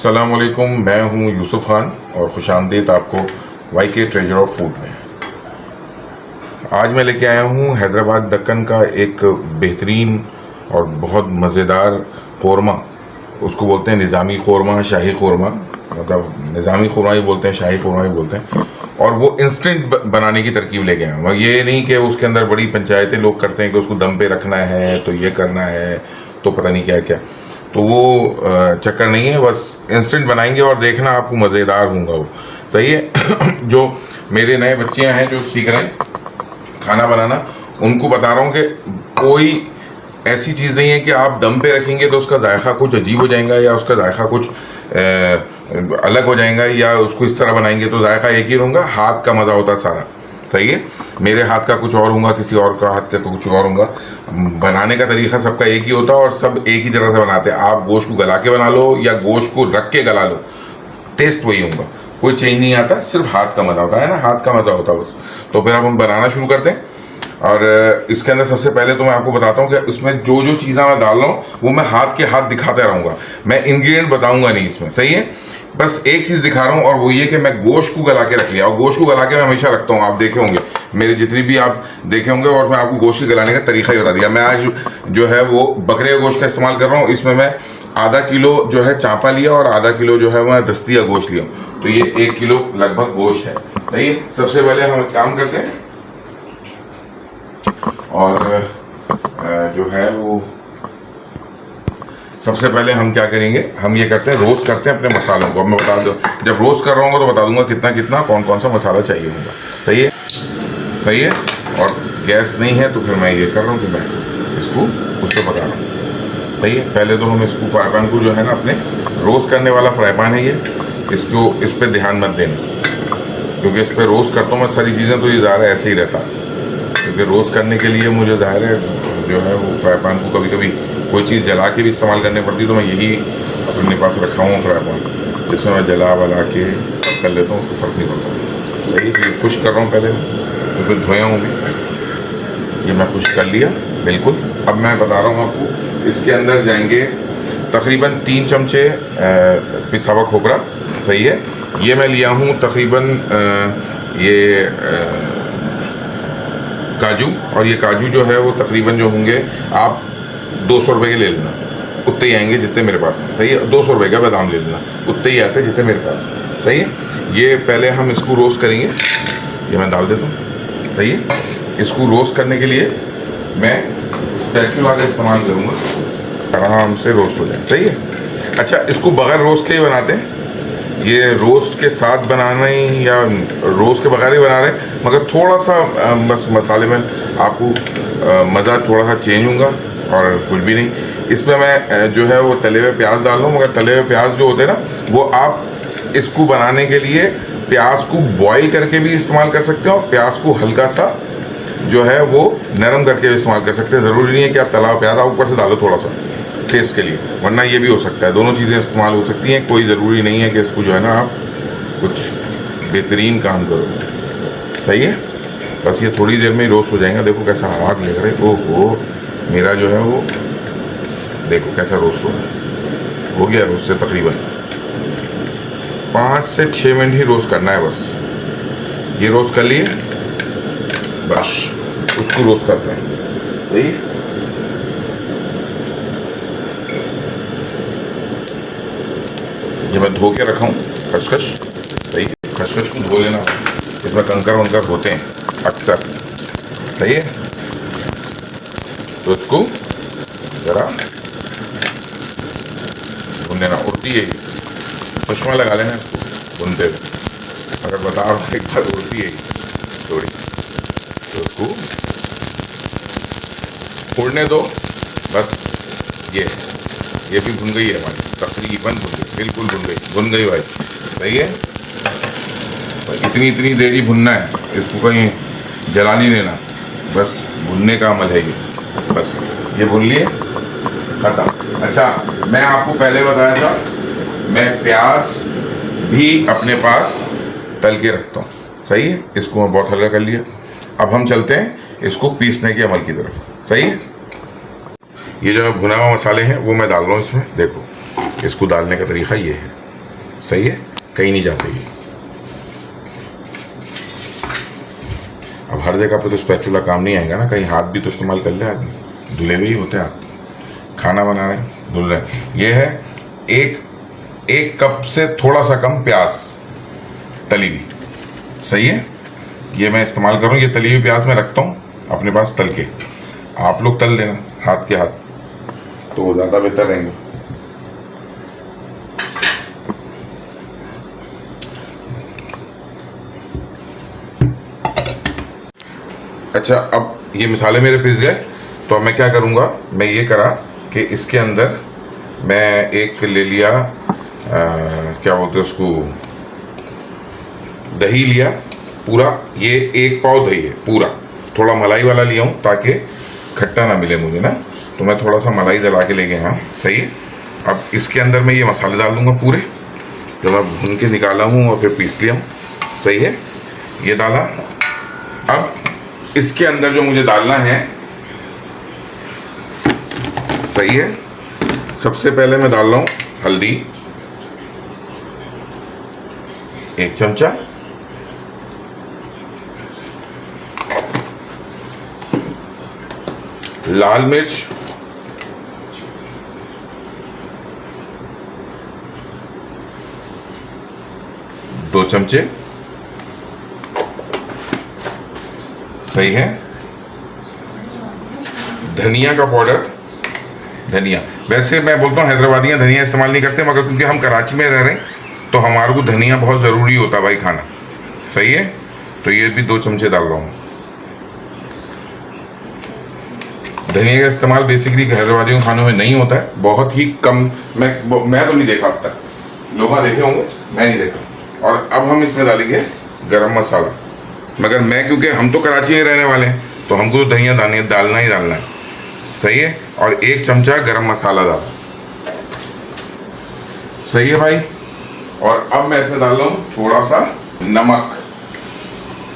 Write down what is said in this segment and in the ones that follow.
अस्सलाम वालेकुम, मैं हूं यूसुफ खान और खुशामदीद आपको वाईके ट्रेजर ऑफ फूड में। आज मैं लेके आया हूं हैदराबाद दक्कन का एक बेहतरीन और बहुत मज़ेदार कौरमा। उसको बोलते हैं निज़ामी कौरमा, शाही कौरमा, मतलब निज़ामी कौरमा भी बोलते हैं, शाही कौरमा भी बोलते हैं। और वो इंस्टेंट बनाने की तरकीब लेके आया हूँ। ये नहीं कि उसके अंदर बड़ी पंचायतें लोग करते हैं कि उसको दम पे रखना है तो ये करना है तो पता नहीं क्या क्या, तो वो चक्कर नहीं है। बस इंस्टेंट बनाएंगे और देखना आपको मज़ेदार होगा वो। सही है। जो मेरे नए बच्चे हैं जो सीख रहे हैं खाना बनाना, उनको बता रहा हूँ कि कोई ऐसी चीज़ नहीं है कि आप दम पे रखेंगे तो उसका जायका कुछ अजीब हो जाएगा या उसका जायका कुछ अलग हो जाएगा, या उसको इस तरह बनाएंगे तो जायका एक ही होगा। हाथ का मज़ा होता सारा। सही है। मेरे हाथ का कुछ और होगा, किसी और का हाथ का कुछ और होगा। बनाने का तरीका सबका एक ही होता है और सब एक ही तरह से बनाते हैं। आप गोश्त को गला के बना लो या गोश्त को रख के गला लो, टेस्ट वही होगा, कोई चेंज नहीं आता। सिर्फ हाथ का मज़ा होता है ना, हाथ का मज़ा होता है बस। तो फिर अब हम बनाना शुरू करते हैं। और इसके अंदर सबसे पहले तो मैं आपको बताता हूँ कि इसमें जो जो चीज़ें मैं डाल रहा हूँ वो मैं हाथ के हाथ दिखाते रहूँगा। मैं इंग्रेडिएंट बताऊँगा नहीं इसमें। सही है। बस एक चीज़ दिखा रहा हूँ और वो ये कि मैं गोश्त को गला के रख लिया। और गोश्त को गला के मैं हमेशा रखता हूँ, आप देखे होंगे मेरे जितनी भी आप देखे होंगे। और मैं आपको गोश्त के गलाने का तरीका ही बता दिया। मैं आज जो है वो बकरे के गोश्त का इस्तेमाल कर रहा हूँ। इसमें मैं आधा किलो जो है चांपा लिया और आधा किलो जो है मैं दस्तिया गोश्त लिया, तो ये 1 किलो लगभग गोश्त है। सही है। सबसे पहले हम काम करते हैं और जो है वो सबसे पहले हम क्या करेंगे, हम ये करते हैं रोस्ट करते हैं अपने मसालों को। अब मैं बता दूँ, जब रोस्ट कर रहा हूँ तो बता दूंगा कितना कितना कौन कौन सा मसाला चाहिए होगा। सही है। सही है। और गैस नहीं है तो फिर मैं ये कर रहा हूँ कि मैं इसको उसको बता रहा हूँ। सही है। पहले तो हम इसको फ्राई पैन को जो है ना, अपने रोस्ट करने वाला फ्राई पैन है ये, इसको इस पर ध्यान मत देना, क्योंकि इस पर रोस्ट करता हूँ मैं सारी चीज़ें तो ये ज़्यादा ऐसे ही रहता। क्योंकि रोस्ट करने के लिए मुझे ज़ाहिर है जो है वो फ्राई पैन को कभी कभी कोई चीज़ जला के भी इस्तेमाल करनी पड़ती है, तो मैं यही अपने पास रखा हूँ फ्राई पैन, जिसमें मैं जला वला के सब कर लेता हूँ, उसको फ़र्क नहीं पड़ता। यही तो ये खुश कर रहा हूँ पहले, तो फिर धोया हूँ भी, ये मैं खुश कर लिया बिल्कुल। अब मैं बता रहा हूँ आपको, इसके अंदर जाएंगे तकरीबन 3 चमचे पिसा हुआ खोपरा। सही है। ये मैं लिया हूँ तकरीबन ये काजू, और ये काजू जो है वो तकरीबन जो होंगे आप 200 रुपये के ले लेना, उतने ही आएंगे जितने मेरे पास। सही है। 200 रुपये का बादाम ले लेना, उतने ही आते हैं जितने मेरे पास। सही है। ये पहले हम इसको रोस्ट करेंगे, ये मैं डाल देता हूँ। सही है। इसको रोस्ट करने के लिए मैं स्पैचुला का इस्तेमाल करूँगा, आराम से रोस्ट हो जाए। सही है। अच्छा, इसको बगैर रोस्ट के ही बनाते हैं, ये रोस्ट के साथ बनाना ही या रोस्ट के बगैर ही बना रहे हैं, मगर थोड़ा सा बस मसाले में आपको मज़ा थोड़ा सा चेंज होगा और कुछ भी नहीं। इसमें मैं जो है वो तले हुए प्याज डाल रहा हूँ, मगर तले हुए प्याज जो होते हैं ना, वो आप इसको बनाने के लिए प्याज को बॉईल करके भी इस्तेमाल कर सकते हो और प्याज को हल्का सा जो है वो नरम करके भी इस्तेमाल कर सकते हैं। ज़रूरी नहीं है कि आप तला हुआ प्याज आप ऊपर से डालो थोड़ा सा टेस्ट के लिए, वरना ये भी हो सकता है। दोनों चीज़ें इस्तेमाल हो सकती हैं, कोई ज़रूरी नहीं है कि इसको जो है ना आप कुछ बेहतरीन काम करो। सही है। बस ये थोड़ी देर में ही रोस्ट हो जाएगा। देखो कैसा आवाज़ ले रहे, ओहो मेरा जो है वो देखो कैसा रोस्ट हो गया। रोस्ट से तकरीबन 5 से 6 मिनट ही रोस्ट करना है बस। ये रोस्ट कर लिए, बस उसको रोस्ट करते हैं। सही है। ये मैं धो के रखा हूँ खसखस। सही है। खसखस को धो लेना, इसमें कंकर वंकर होते हैं अक्सर। सही है। तो इसको ज़रा भून लेना, उड़ती है चश्मा लगा लेना इसको भूनते हुए, अगर बता रहा हूँ एक बार उड़ती है थोड़ी, तो उसको उड़ने दो बस। ये भी भुन गई है हमारी, तकरीबन भुन गई, बिल्कुल भुन गई भाई। सही है। इतनी देर ही भुनना है इसको, कहीं जला नहीं लेना, बस भुनने का अमल है ये। बस ये भुन लिए, खत्म। अच्छा, मैं आपको पहले बताया था मैं प्याज भी अपने पास तल के रखता हूँ। सही है। इसको मैं बहुत हल्का कर लिया। अब हम चलते हैं इसको पीसने के अमल की तरफ। सही है। ये जो भुना हुआ मसाले हैं वो मैं डाल रहा हूँ इसमें। देखो, इसको डालने का तरीका ये है। सही है, कहीं नहीं जाते ये। अब हर जगह पे तो स्पैचुला काम नहीं आएगा ना, कहीं हाथ भी तो इस्तेमाल कर ले आदमी। धुले हुए ही होते हैं हाथ, खाना बना रहे हैं, धुल रहे हैं। ये है एक कप से थोड़ा सा कम प्याज तली हुई। सही है, ये मैं इस्तेमाल करूँ। ये तली हुई प्याज मैं रखता हूँ अपने पास तल के। आप लोग तल लेना हाथ के हाथ, तो वो ज़्यादा बेहतर रहेंगे। अच्छा, अब ये मसाले मेरे पिस गए, तो अब मैं क्या करूँगा, मैं ये करा कि इसके अंदर मैं एक ले लिया क्या बोलते हैं उसको, दही लिया पूरा। ये 1 पाव दही है पूरा। थोड़ा मलाई वाला लिया हूँ ताकि खट्टा ना मिले मुझे ना, तो मैं थोड़ा सा मलाई दला के ले गया हूँ। सही है। अब इसके अंदर मैं ये मसाले डाल दूँगा पूरे, जो मैं भून के निकाला हूँ और फिर पीस लिया हूँ। सही है, ये डाला। अब इसके अंदर जो मुझे डालना है, सही है, सबसे पहले मैं डाल रहा हूँ हल्दी 1 चमचा, लाल मिर्च 2 चमचे। सही है। धनिया का पाउडर, धनिया वैसे मैं बोलता हूँ हैदराबादियाँ धनिया इस्तेमाल नहीं करते, मगर क्योंकि हम कराची में रह रहे हैं तो हमारे को धनिया बहुत ज़रूरी होता है भाई खाना। सही है, तो ये भी 2 चमचे डाल रहा हूँ। धनिया का इस्तेमाल बेसिकली हैदराबादियों के खानों में नहीं होता है, बहुत ही कम। मैं तो नहीं देखा अब तक, लोग देखे होंगे, मैं नहीं देखा। और अब हम इसमें डालेंगे गरम मसाला, मगर मैं क्योंकि हम तो कराची में रहने वाले हैं तो हमको तो धनिया डालना ही डालना है। सही है, और 1 चमचा गरम मसाला डाला। सही है भाई। और अब मैं इसमें डाल रहा हूँ थोड़ा सा नमक।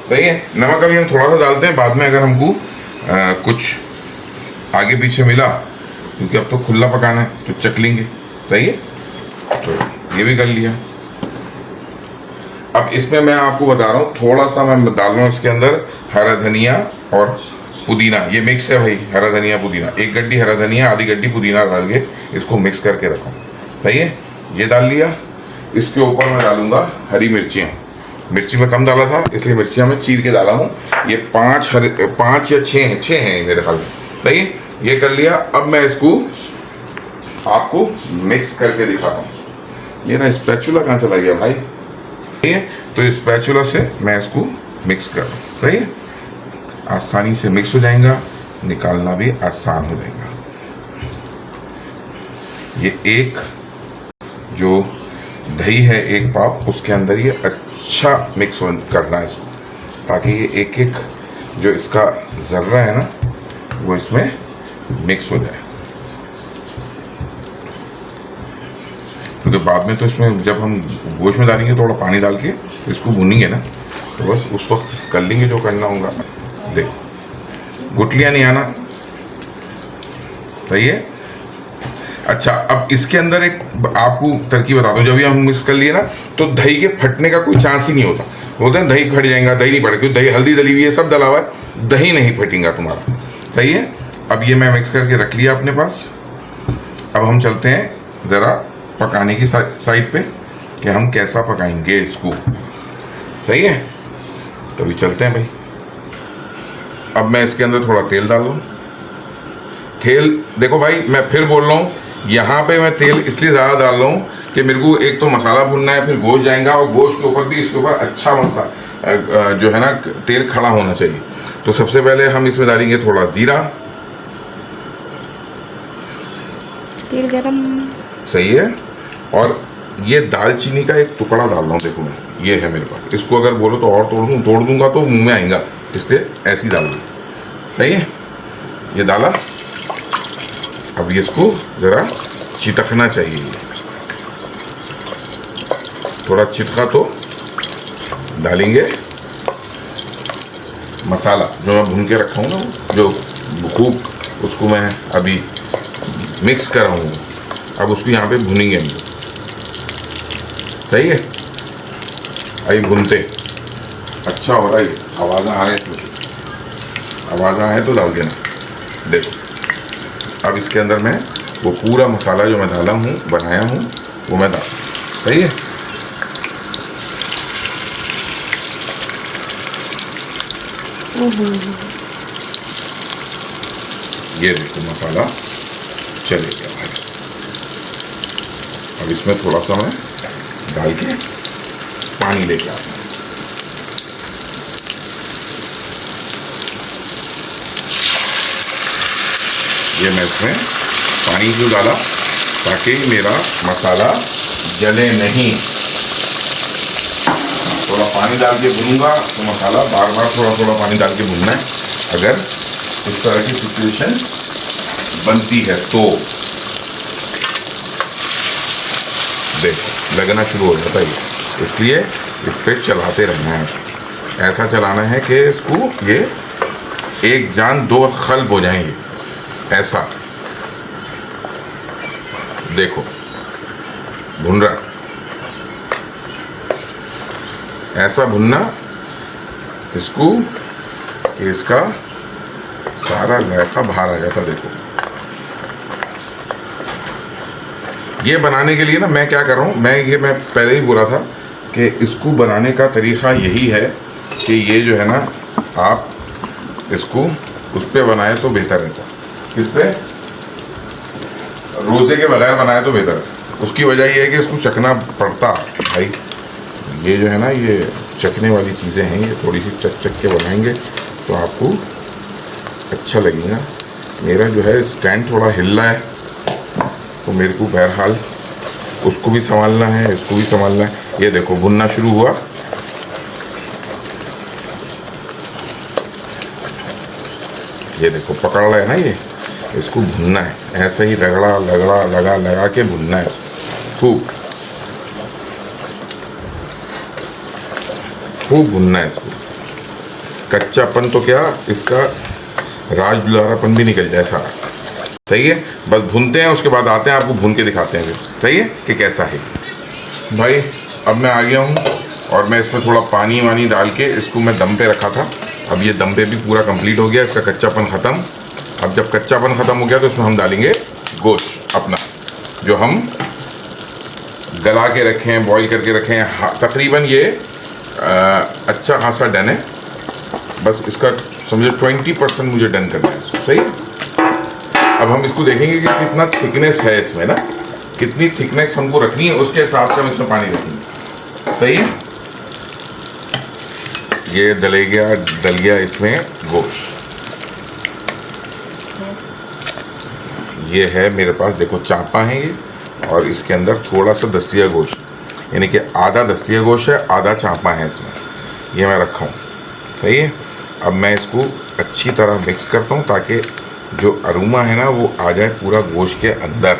सही है, नमक अभी हम थोड़ा सा डालते हैं, बाद में अगर हमको कुछ आगे पीछे मिला, क्योंकि अब तो खुला पकाना है तो चख लेंगे। सही है, तो ये भी कर लिया। अब इसमें मैं आपको बता रहा हूँ, थोड़ा सा मैं डाल रहा हूँ इसके अंदर हरा धनिया और पुदीना। ये मिक्स है भाई, हरा धनिया पुदीना। 1 गड्डी हरा धनिया, आधी गड्डी पुदीना डाल के इसको मिक्स करके रखा। सही है, ये डाल लिया। इसके ऊपर मैं डालूंगा हरी मिर्चियाँ। मिर्ची में कम डाला था इसलिए मिर्चियाँ मैं चीर के डाला हूँ। ये 5 या 6 हैं मेरे ख्याल में। सही है, ये कर लिया। अब मैं इसको आपको मिक्स करके दिखाता हूँ। ये ना स्पैचुला कहाँ चला गया भाई। सही है, तो स्पैचुला से मैं इसको मिक्स कर रहा हूँ। सही है, आसानी से मिक्स हो जाएगा, निकालना भी आसान हो जाएगा। ये एक जो दही है 1 पाव, उसके अंदर ये अच्छा मिक्स करना है इसको, ताकि ये एक जो इसका ज़र्रा है ना वो इसमें मिक्स हो जाए। क्योंकि बाद में तो इसमें जब हम गोश्त में डालेंगे थोड़ा पानी डाल के इसको भूनेंगे ना, तो बस उस वक्त कर लेंगे जो करना होगा। देखो, गुठलियाँ नहीं आना। सही है। अच्छा, अब इसके अंदर एक आपको तरकीब बताता हूँ। जब ये हम मिक्स कर लिए ना, तो दही के फटने का कोई चांस ही नहीं होता। बोलते हैं दही फट जाएगा, दही नहीं फटेगा, क्योंकि दही हल्दी दली हुई है, सब डला हुआ है, दही नहीं फटेगा तुम्हारा। सही है। अब ये मैं मिक्स करके रख लिया अपने पास। अब हम चलते हैं ज़रा पकाने की साइड पे कि हम कैसा पकाएंगे इसको। सही है, तो अभी चलते हैं भाई। अब मैं इसके अंदर थोड़ा तेल डाल लूँ। तेल देखो भाई, मैं फिर बोल रहा हूँ, यहाँ पे मैं तेल इसलिए ज़्यादा डाल रहा हूँ कि मेरे को एक तो मसाला भूनना है, फिर गोश्त जाएगा, और गोश्त के ऊपर भी इसके ऊपर अच्छा मसाला जो है ना तेल खड़ा होना चाहिए। तो सबसे पहले हम इसमें डालेंगे थोड़ा ज़ीरा। तेल गरम। सही है। और ये दालचीनी का एक टुकड़ा डाल रहा हूँ। देखो मैं, ये है मेरे पास। इसको अगर बोलो तो और तोड़ दूंगा तो मुंह में आएगा, इसलिए ऐसी डाल दूँ। सही है, ये डाला। अब ये इसको ज़रा चिटकना चाहिए, थोड़ा चिटका तो डालेंगे। मसाला जो मैं भून के रखा हूँ ना, जो खूब, उसको मैं अभी मिक्स कर रहा हूँ। अब उसको यहाँ पे भुनेंगे हम। सही है, अभी भूनते। अच्छा हो रहा है, आवाज़ आ रही है इसमें, आवाज़ आए तो डाल देना। देखो अब इसके अंदर मैं वो पूरा मसाला जो मैं डाला हूँ, बनाया हूँ, वो मैं डाल। सही है, ये देखो मसाला चले गया भाई। अब इसमें थोड़ा सा मैं डाल के पानी लेके आता हूँ। ये मैं इसमें पानी क्यों डाला, ताकि मेरा मसाला जले नहीं। थोड़ा पानी डाल के भूनूंगा तो मसाला बार बार थोड़ा थोड़ा पानी डाल के भूनना है, अगर इस तरह की सिचुएशन बनती है तो। देखो लगना शुरू हो जाता है, इसलिए इस पर चलाते रहना है। ऐसा चलाना है कि इसको ये एक जान दो खल्ब हो जाएंगे, ऐसा। देखो भुन रहा, ऐसा भुनना इसको कि इसका सारा जायका बाहर आ जाता। देखो ये बनाने के लिए ना मैं क्या कर रहा हूँ, मैं पहले ही बोला था कि इसको बनाने का तरीक़ा यही है कि ये जो है ना, आप इसको उस पर बनाए तो बेहतर रहता। किस पे? रोज़े के बगैर बनाए तो बेहतर है। उसकी वजह ये है कि इसको चखना पड़ता भाई। ये जो है ना, ये चखने वाली चीज़ें हैं, ये थोड़ी सी चख के बनाएंगे तो आपको अच्छा लगेगा। मेरा जो है स्टैंड थोड़ा हिल रहा है, तो मेरे को बहरहाल उसको भी संभालना है, इसको भी संभालना है। ये देखो भुनना शुरू हुआ। ये देखो पकड़ रहा है ना, ये इसको भुनना है, ऐसे ही रगड़ा लगड़ा लगा के भुनना है खूब भुनना है इसको। कच्चापन तो क्या, इसका राज दुलारापन भी निकल जाए सारा। सही है, बस भुनते हैं, उसके बाद आते हैं, आपको भून के दिखाते हैं फिर। सही है कि कैसा है भाई। अब मैं आ गया हूँ और मैं इसमें थोड़ा पानी वानी डाल के इसको मैं दम पे रखा था। अब ये दम पे भी पूरा कंप्लीट हो गया, इसका कच्चापन ख़त्म। अब जब कच्चापन ख़त्म हो गया तो इसमें हम डालेंगे गोश्त अपना, जो हम गला के रखे हैं, बॉईल करके रखे हैं। तकरीबन ये अच्छा खासा डन है, बस इसका समझो 20% मुझे डन करना है इसको। सही है, अब हम इसको देखेंगे कि कितना थिकनेस है इसमें ना, कितनी थिकनेस हमको रखनी है, उसके हिसाब से हम इसमें पानी रखेंगे। सही है, ये डल गया इसमें गोश्त। ये है मेरे पास, देखो चापा है ये, और इसके अंदर थोड़ा सा दस्तिया गोश्त, यानी कि आधा दस्तिया गोश्त है, आधा चापा है इसमें। ये मैं रखा हूँ। सही है, अब मैं इसको अच्छी तरह मिक्स करता हूँ ताकि जो अरोमा है ना वो आ जाए पूरा गोश्त के अंदर।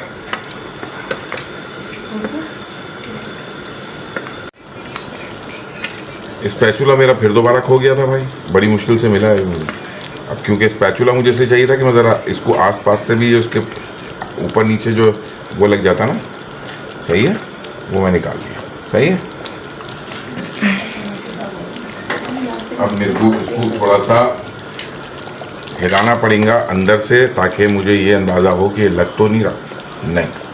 स्पैचुला मेरा फिर दोबारा खो गया था भाई, बड़ी मुश्किल से मिला है मुझे। अब क्योंकि स्पैचुला मुझे इसलिए चाहिए था कि मैं ज़रा इसको आसपास से भी उसके ऊपर नीचे जो वो लग जाता ना, सही है, वो मैं निकाल दिया। सही है, अब मेरे को इसको थोड़ा सा हिलाना पड़ेगा अंदर से, ताकि मुझे ये अंदाज़ा हो कि लग तो नहीं रहा।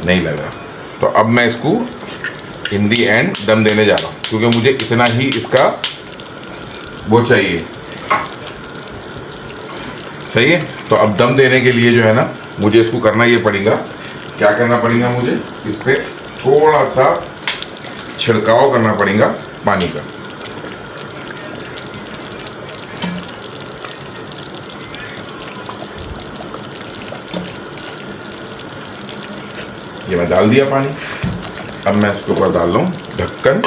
नहीं लग रहा। तो अब मैं इसको इन दी एंड दम देने जा रहा हूँ, क्योंकि मुझे इतना ही इसका वो चाहिए। सही है, तो अब दम देने के लिए जो है ना, मुझे इसको करना ये पड़ेगा। क्या करना पड़ेगा मुझे, इस पर थोड़ा सा छिड़काव करना पड़ेगा पानी का। ये मैं डाल दिया पानी। अब मैं इसके ऊपर डाल रहा हूँ ढक्कन।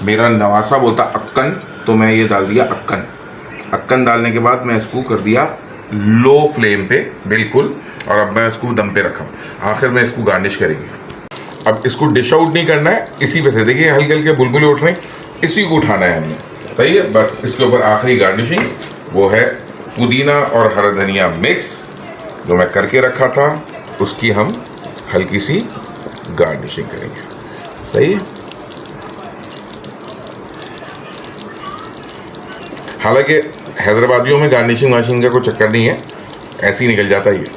मेरा नवासा बोलता अक्कन, तो मैं ये डाल दिया अक्कन। अक्कन डालने के बाद मैं इसको कर दिया लो फ्लेम पे बिल्कुल, और अब मैं इसको दम पे रखा। आखिर में इसको गार्निश करेंगे। अब इसको डिश आउट नहीं करना है, इसी पे से देखिए हल्के हल्के बुलबुले उठ रहे हैं, इसी को उठाना है हमने। सही है। बस इसके ऊपर आखिरी गार्निशिंग वो है पुदीना और हरा धनिया मिक्स जो मैं करके रखा था, उसकी हम हल्की सी गार्निशिंग करेंगे। सही है। हालांकि हैदराबादियों में गार्निशिंग वाशिंग का कोई चक्कर नहीं है, ऐसे ही निकल जाता है ये।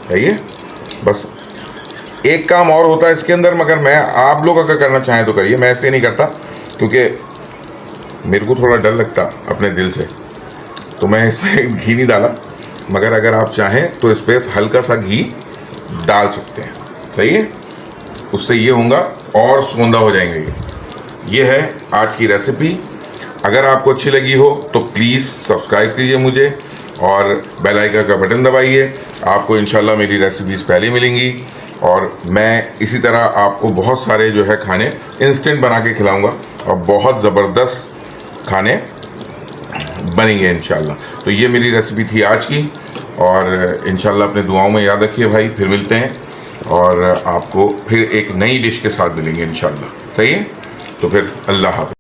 सही है। बस एक काम और होता है इसके अंदर, मगर मैं आप लोग अगर करना चाहें तो करिए, मैं ऐसे नहीं करता क्योंकि मेरे को थोड़ा डर लगता अपने दिल से, तो मैं इसमें घी नहीं डाला। मगर अगर आप चाहें तो इस पर हल्का सा घी डाल सकते हैं। सही है। उससे ये होगा और सोंधा हो जाएंगे ये है आज की रेसिपी। अगर आपको अच्छी लगी हो तो प्लीज़ सब्सक्राइब कीजिए मुझे और बेल आइकन का बटन दबाइए। आपको इंशाल्लाह मेरी रेसिपीज़ पहले मिलेंगी और मैं इसी तरह आपको बहुत सारे जो है खाने इंस्टेंट बना के खिलाऊंगा और बहुत ज़बरदस्त खाने बनेंगे इंशाल्लाह। तो ये मेरी रेसिपी थी आज की और इंशाल्लाह अपने दुआओं में याद रखिए भाई। फिर मिलते हैं और आपको फिर एक नई डिश के साथ मिलेंगे इंशाल्लाह। सही है। तो फिर अल्लाह हाफ़िज़।